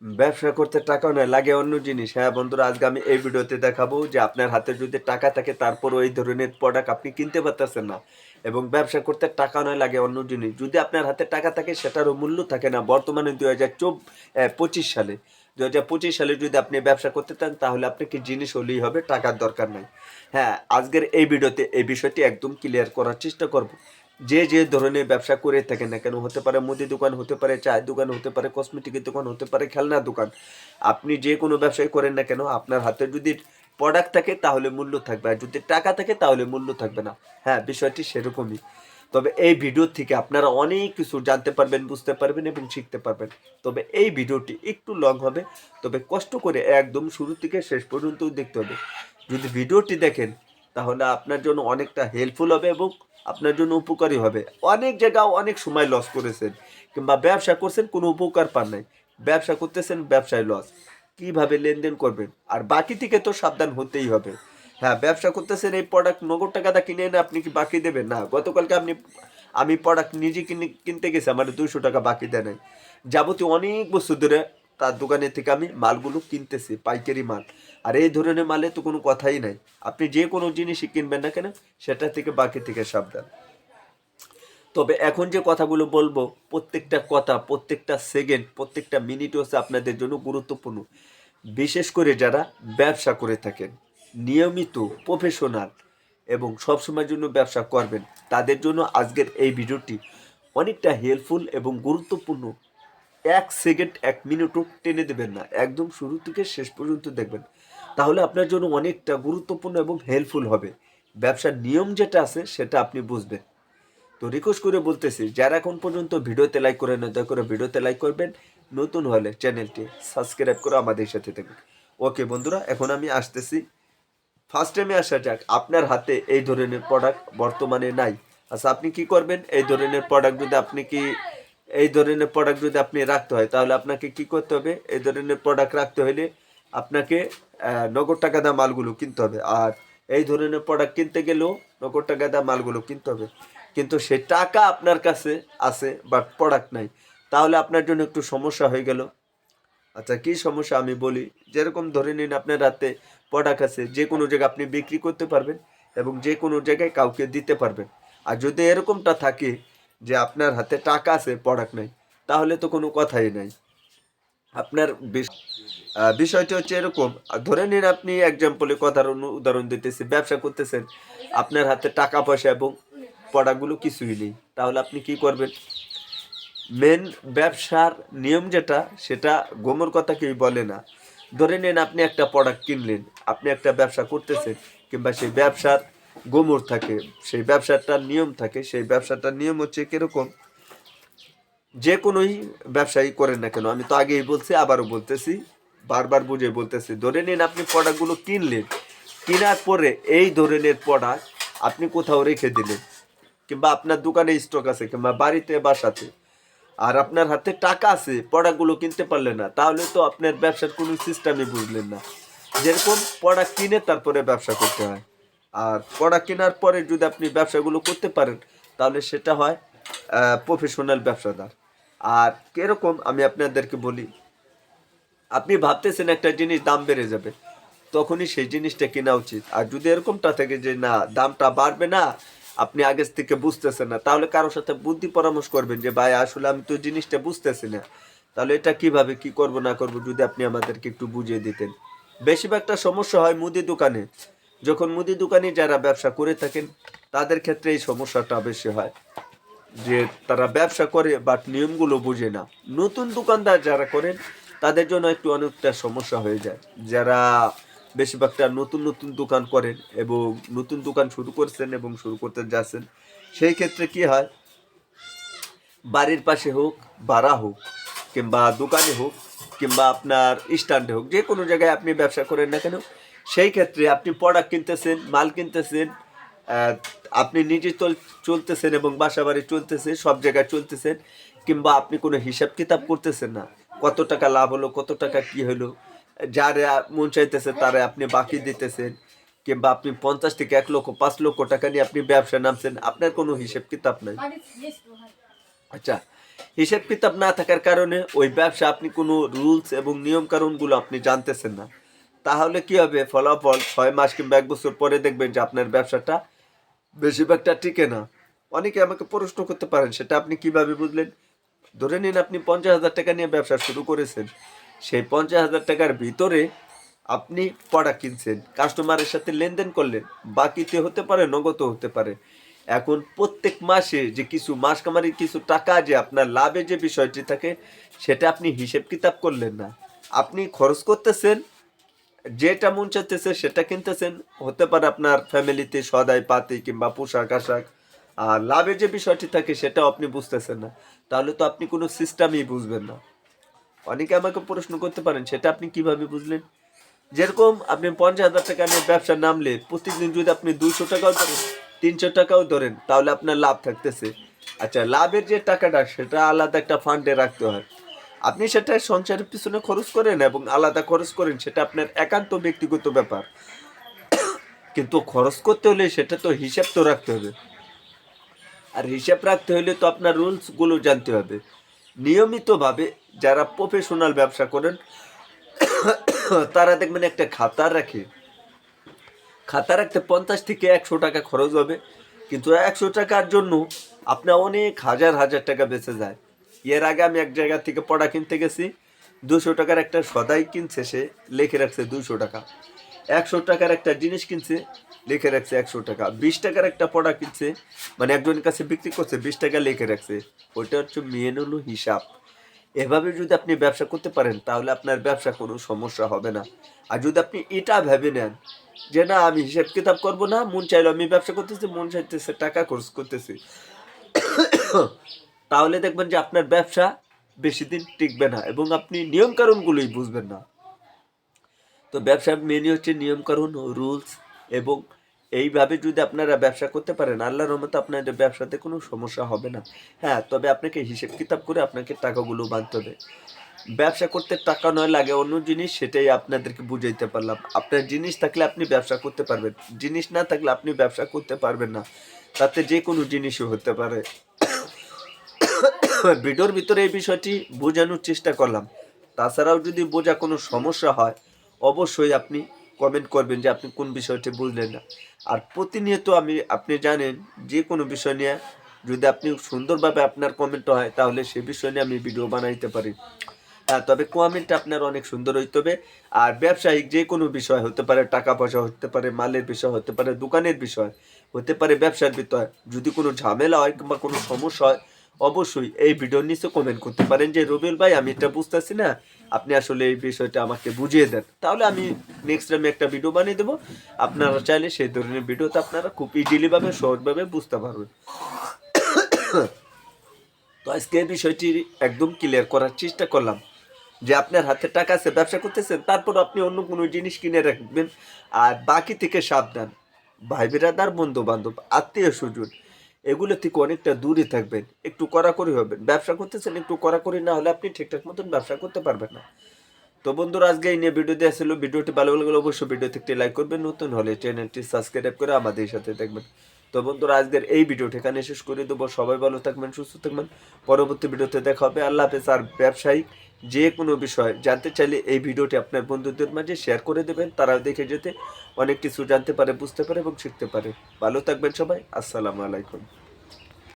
ব্যবসা করতে টাকাও নয়, লাগে অন্য জিনিস। হ্যাঁ বন্ধুরা, আজকে আমি এই ভিডিওতে দেখাবো যে আপনার হাতে যদি টাকা থাকে তারপরও এই ধরনের প্রোডাক্ট আপনি কিনতে পারতেছেন না। এবং ব্যবসা করতে টাকা নয়, লাগে অন্য জিনিস। যদি আপনার হাতে টাকা থাকে সেটারও মূল্য থাকে না। বর্তমানে ২০২৫ সালে ২০২৫ সালে যদি আপনি ব্যবসা করতে চান তাহলে আপনাকে জিনিস হলেই হবে, টাকার দরকার নাই। হ্যাঁ, আজকের এই ভিডিওতে এই বিষয়টি একদম ক্লিয়ার করার চেষ্টা করব। যে ধরনের ব্যবসা করে থাকেন না কেন, হতে পারে মুদি দোকান, হতে পারে চায়ের দোকান, হতে পারে কসমেটিকের দোকান, হতে পারে খেলনার দোকান। আপনি যে কোনো ব্যবসায় করেন না কেন, আপনার হাতে যদি প্রোডাক্ট থাকে তাহলে মূল্য থাকবে, আর যদি টাকা থাকে তাহলে মূল্য থাকবে না। হ্যাঁ, বিষয়টি সেরকমই। তবে এই ভিডিও থেকে আপনারা অনেক কিছু জানতে পারবেন, বুঝতে পারবেন এবং শিখতে পারবেন। তবে এই ভিডিওটি একটু লং হবে, তবে কষ্ট করে একদম শুরু থেকে শেষ পর্যন্ত দেখতে হবে। যদি ভিডিওটি দেখেন তাহলে আপনার জন্য অনেকটা হেল্পফুল হবে এবং আপনার জন্য উপকারী হবে। অনেক জায়গায় অনেক সময় লস করেছেন, কিংবা ব্যবসা করছেন কোনো উপকার পান নাই, ব্যবসা করতেছেন ব্যবসায় লস, কিভাবে লেনদেন করবেন? আর বাকি থেকে তো সাবধান হতেই হবে। হ্যাঁ, ব্যবসা করতেছেন, এই প্রোডাক্ট নগদ টাকা দা কিনে এনে আপনি কি বাকি দেবেন? না, গতকালকে আমি প্রোডাক্ট নিজে কিনতে গেছি, আমার 200 টাকা বাকি দেয় নাই। যাবতীয় অনেক বছর ধরে তার দোকানের থেকে আমি মালগুলো কিনতেছি, পাইকারি মাল। আর এই ধরনের মালে তো কোনো কথাই নাই। আপনি যে কোনো জিনিসই কিনবেন না কেন, সেটা থেকে বাকি থেকে সাবধান। তবে এখন যে কথাগুলো বলবো, প্রত্যেকটা কথা, প্রত্যেকটা সেকেন্ড, প্রত্যেকটা মিনিট হচ্ছে আপনাদের জন্য গুরুত্বপূর্ণ। বিশেষ করে যারা ব্যবসা করে থাকেন, নিয়মিত, প্রফেশনাল এবং সবসময়ের জন্য ব্যবসা করবেন, তাদের জন্য আজকের এই ভিডিওটি অনেকটা হেল্পফুল এবং গুরুত্বপূর্ণ। 1 সেকেন্ড 1 মিনিটও টেনে দেবেন না, একদম শুরু থেকে শেষ পর্যন্ত দেখবেন। তাহলে আপনার জন্য অনেকটা গুরুত্বপূর্ণ এবং হেল্পফুল হবে। ব্যবসার নিয়ম যেটা আছে সেটা আপনি বুঝবেন। তো রিকোয়েস্ট করে বলতেছি, যারা এখন পর্যন্ত ভিডিওতে লাইক করেন না, দয়া করে ভিডিওতে লাইক করবেন। নতুন হলে চ্যানেলটি সাবস্ক্রাইব করে আমাদের সাথে থাকবেন। ওকে বন্ধুরা, এখন আমি আসতেছি। ফার্স্ট টাইমে আসা যাক, আপনার হাতে এই ধরনের প্রোডাক্ট বর্তমানে নাই। আচ্ছা, আপনি কি করবেন? এই ধরনের প্রোডাক্ট যদি আপনি রাখতে হয় তাহলে আপনাকে কি করতে হবে? এই ধরনের প্রোডাক্ট রাখতে হলে আপনাকে নগদ টাকা দিয়ে মালগুলো কিনতে হবে। আর এই ধরনের প্রোডাক্ট কিনতে গেলেও নগদ টাকা দিয়ে মালগুলো কিনতে হবে। কিন্তু সে টাকা আপনার কাছে আছে বাট প্রোডাক্ট নাই, তাহলে আপনার জন্য একটু সমস্যা হয়ে গেল। আচ্ছা, কি সমস্যা আমি বলি। যেরকম ধরে নিন আপনার হাতে প্রোডাক্ট আছে, যে কোনো জায়গায় আপনি বিক্রি করতে পারবেন এবং যে কোনো জায়গায় কাউকে দিতে পারবেন। আর যদি এরকমটা থাকে যে আপনার হাতে টাকা আছে প্রোডাক্ট নাই, তাহলে তো কোনো কথাই নাই। আপনার বিষয়টি হচ্ছে এরকম, ধরে নিন আপনি এক্সাম্পলে কথার উদাহরণ দিতেছি, ব্যবসা করতেছেন, আপনার হাতে টাকা পয়সা এবং প্রোডাক্টগুলো কিছুই নেই, তাহলে আপনি কি করবেন? মেন ব্যবসার নিয়ম যেটা, সেটা গোমর কথা কেউ বলে না। ধরে নিন আপনি একটা প্রোডাক্ট কিনলেন, আপনি একটা ব্যবসা করতেছেন, কিংবা সেই ব্যবসার গোমর থাকে, সেই ব্যবসাটার নিয়ম থাকে। সেই ব্যবসাটার নিয়ম হচ্ছে কিরকম? যে কোনোই ব্যবসায়ী করেন না কেন, আমি তো আগেই বলছি, আবারও বলতেছি, বারবার বুঝে বলতেছি। ধরে নিন আপনি প্রোডাক্টগুলো কিনলেন, কেনার পরে এই ধরনের প্রোডাক্ট আপনি কোথাও রেখে দিলেন, কিংবা আপনার দোকানে স্টক আছে, কিংবা বাড়িতে বাসাতে, আর আপনার হাতে টাকা আছে, প্রোডাক্টগুলো কিনতে পারলেন না, তাহলে তো আপনার ব্যবসার কোনো সিস্টেমই বুঝলেন না। যেরকম প্রোডাক্ট কিনে তারপরে ব্যবসা করতে হয়, আর প্রোডাক্ট কেনার পরে যদি আপনি ব্যবসাগুলো করতে পারেন তাহলে সেটা হয় প্রফেশনাল ব্যবসাদার। আর কিরকম আমি আপনাদেরকে বলি, আপনি ভাবতেছেন একটা জিনিস দাম বেড়ে যাবে, তখনই সেই জিনিসটা কেনা উচিত। আর যদি এরকমটা থাকে যে না, দামটা বাড়বে না, আপনি আগে থেকে বুঝতেছেন না, তাহলে কারোর সাথে বুদ্ধি পরামর্শ করবেন যে ভাই আসলে আমি তো জিনিসটা বুঝতেছি না, তাহলে এটা কিভাবে কি করব না করব যদি আপনি আমাদেরকে একটু বুঝিয়ে দিতেন। বেশিরভাগটা সমস্যা হয় মুদি দোকানে। যখন মুদি দোকানে যারা ব্যবসা করে থাকেন তাদের ক্ষেত্রে এই সমস্যাটা বেশি হয়, যে তারা ব্যবসা করে বাট নিয়মগুলো বুঝে না। নতুন দোকানদার যারা করেন তাদের জন্য একটু অনেকটা সমস্যা হয়ে যায়। যারা বেশিরভাগটা নতুন নতুন দোকান করেন এবং নতুন দোকান শুরু করছেন এবং শুরু করতে যাচ্ছেন, সেই ক্ষেত্রে কি হয়, বাড়ির পাশে হোক, ভাড়া হোক, কিংবা দোকানে হোক, কিংবা আপনার স্ট্যান্ডে হোক, যে কোনো জায়গায় আপনি ব্যবসা করেন না কেন, সেই ক্ষেত্রে আপনি প্রোডাক্ট কিনতেছেন, মাল কিনতেছেন, আহ, আপনি নিজে চলতেছেন এবং বাসা বাড়ি চলতেছে, সব জায়গায় চলতেছেন, কিংবা আপনি কোনো হিসাব কিতাব করতেছেন না, কত টাকা লাভ হলো, কত টাকা কি হলো, যারা মন চাইতেছে তারা আপনি বাকি দিতেছেন, কিংবা আপনি 50 থেকে 1 লক্ষ 5 লক্ষ টাকা নিয়ে আপনি ব্যবসা নামছেন, আপনার কোনো হিসাব কিতাব নাই। আচ্ছা, হিসেব কিতাব না থাকার কারণে ওই ব্যবসা আপনি কোনো রুলস এবং নিয়ম কানুনগুলো আপনি জানতেছেন না। তাহলে কি হবে, ফলাফল 6 মাস কিংবা 1 বছর পরে দেখবেন যে আপনার ব্যবসাটা বেশিরভাগটা টিকে না। অনেকে আমাকে প্রশ্ন করতে পারেন, সেটা আপনি কিভাবে বুঝলেন? ধরে নিন আপনি 50,000 টাকা নিয়ে ব্যবসা শুরু করেছেন, সেই 50,000 টাকার ভিতরে আপনি প্রোডাক্ট কিনছেন, কাস্টমারের সাথে লেনদেন করলেন, বাকিতে হতে পারে, নগদও হতে পারে। এখন প্রত্যেক মাসে যে কিছু মাস কামারির কিছু টাকা যে আপনার লাভে যে বিষয়টি থাকে, সেটা আপনি হিসেব কিতাব করলেন না। আপনি খরচ করতেছেন, যেটা মন চাইতেছে সেটা কিনতেছেন, হতে পারে আপনার ফ্যামিলিতে সদাই পাতি কিংবা পোশাক আশাক, আর লাভের যে বিষয়টি থাকে সেটাও আপনি বুঝতেছেন না। তাহলে তো আপনি কোনো সিস্টেমই বুঝবেন না। অনেকে আমাকে প্রশ্ন করতে পারেন, সেটা আপনি কিভাবে বুঝলেন? যেরকম আপনি 50,000 টাকা নিয়ে ব্যবসা নামলে প্রতিদিন যদি আপনি 200 টাকাও ধরেন, 300 টাকাও ধরেন, তাহলে আপনার লাভ থাকতেছে। আচ্ছা, লাভের যে টাকাটা সেটা আলাদা একটা ফান্ডে রাখতে হয়। আপনি সেটা সংসারের পিছনে খরচ করেন এবং আলাদা খরচ করেন, সেটা আপনার একান্ত ব্যক্তিগত ব্যাপার। কিন্তু খরচ করতে হলে সেটা তো হিসাব তো রাখতে হবে। আর হিসাব রাখতে হলে তো আপনার রুলসগুলো জানতে হবে। নিয়মিতভাবে যারা প্রফেশনাল ব্যবসা করেন তারা দেখবেন একটা খাতা রাখে, খাতা রাখতে 50 থেকে 100 টাকা খরচ হবে, কিন্তু 100 টাকার জন্য আপনার অনেক হাজার হাজার টাকা বেঁচে যায়। এর আগে আমি এক জায়গা থেকে পড়া কিনতে গেছি, 200 টাকার একটা সদাই কিনছে, সে লিখে রাখছে 200 টাকা। 100 টাকার একটা জিনিস কিনছে, লিখে রাখছে 100 টাকা। 20 টাকার একটা পড়া কিনছে, মানে একজনের কাছে বিক্রি করছে, 20 টাকা লিখে রাখছে। ওইটা হচ্ছে মেন হলো হিসাব। এভাবে যদি আপনি ব্যবসা করতে পারেন তাহলে আপনার ব্যবসা কোনো সমস্যা হবে না। আর যদি আপনি এটা ভেবে নেন যে না, আমি হিসাব কিতাব করবো না, মন চাইলো আমি ব্যবসা করতেছি, মন চাইতেছে টাকা খরচ করতেছি, তাহলে দেখবেন যে আপনার ব্যবসা বেশি দিন টিকবে না এবং আপনি নিয়ম কানুনগুলোই বুঝবেন না। তো ব্যবসার মেনই হচ্ছে নিয়ম কানুন, রুলস, এবং এইভাবে যদি আপনারা ব্যবসা করতে পারেন, আল্লাহর রহমতে আপনাদের ব্যবসাতে কোনো সমস্যা হবে না। হ্যাঁ, তবে আপনাকে হিসেব কিতাব করে আপনাকে টাকাগুলো বাঁধতে হবে। ব্যবসা করতে টাকা নয়, লাগে অন্য জিনিস, সেটাই আপনাদেরকে বুঝাইতে পারলাম। আপনার জিনিস থাকলে আপনি ব্যবসা করতে পারবেন, জিনিস না থাকলে আপনি ব্যবসা করতে পারবেন না। তাতে যে কোনো জিনিসই হতে পারে। ভিডিওর ভিতরে এই বিষয়টি বোঝানোর চেষ্টা করলাম। তাছাড়াও যদি বোঝা কোনো সমস্যা হয়, অবশ্যই আপনি কমেন্ট করবেন যে আপনি কোন বিষয়টি বুঝলেন না। আর প্রতিনিয়ত আপনি জানেন যে কোনো বিষয় নিয়ে যদি আপনি সুন্দরভাবে আপনার কমেন্ট হয়, তাহলে সে বিষয় নিয়ে আমি ভিডিও বানাইতে পারি। হ্যাঁ, তবে কমেন্টটা আপনার অনেক সুন্দর হইতে হবে। আর ব্যবসায়িক যে কোনো বিষয় হতে পারে, টাকা পয়সা হতে পারে, মালের বিষয় হতে পারে, দোকানের বিষয় হতে পারে, ব্যবসার বিষয়, যদি কোনো ঝামেলা হয় কিংবা কোনো সমস্যা হয়, অবশ্যই এই ভিডিওর নিচে কমেন্ট করতে পারেন যে রবিউল ভাই, আমি এটা বুঝতেছি না, আপনি আসলে এই বিষয়টা আমাকে বুঝিয়ে দেন। তাহলে আমি নেক্সট টাইমে একটা ভিডিও বানিয়ে দেবো। আপনারা চাইলে সেই ধরনের ভিডিওতে আপনারা খুব ইজিলিভাবে, সহজভাবে বুঝতে পারবেন। তো আজকে এই বিষয়টি একদম ক্লিয়ার করার চেষ্টা করলাম যে আপনার হাতে টাকা আছে, ব্যবসা করতেছেন, তারপর আপনি অন্য কোনো জিনিস কিনে রাখবেন। আর বাকি থেকে সাবধান। ভাই বিরাদার, বন্ধু বান্ধব, আত্মীয় স্বজন, এগুলো থেকে অনেকটা দূরে থাকবেন। একটু কড়াকড়ি হবেন। ব্যবসা করতেছেন, একটু কড়াকড়ি না হলে আপনি ঠিকঠাক মতন ব্যবসা করতে পারবেন না। তো বন্ধুরা, আজকে এই নিয়ে ভিডিও দেওয়া ছিল। ভিডিওটি ভালো লাগলে অবশ্যই ভিডিওতে একটি লাইক করবেন, নতুন হলে চ্যানেলটি সাবস্ক্রাইব করে আমাদের সাথে থাকবেন। তো বন্ধুরা, আজকের এই ভিডিওটি এখানে শেষ করে দেবো। সবাই ভালো থাকবেন, সুস্থ থাকবেন। পরবর্তী ভিডিওতে দেখা হবে। আল্লাহ হাফেজ। আর ব্যবসায়িক যে কোনো বিষয় জানতে চাইলে এই ভিডিওটি আপনার বন্ধুদের মাঝে শেয়ার করে দেবেন, তারাও দেখে যেতে অনেক কিছু জানতে পারে, বুঝতে পারে এবং শিখতে পারে। ভালো থাকবেন সবাই। আসসালামু আলাইকুম।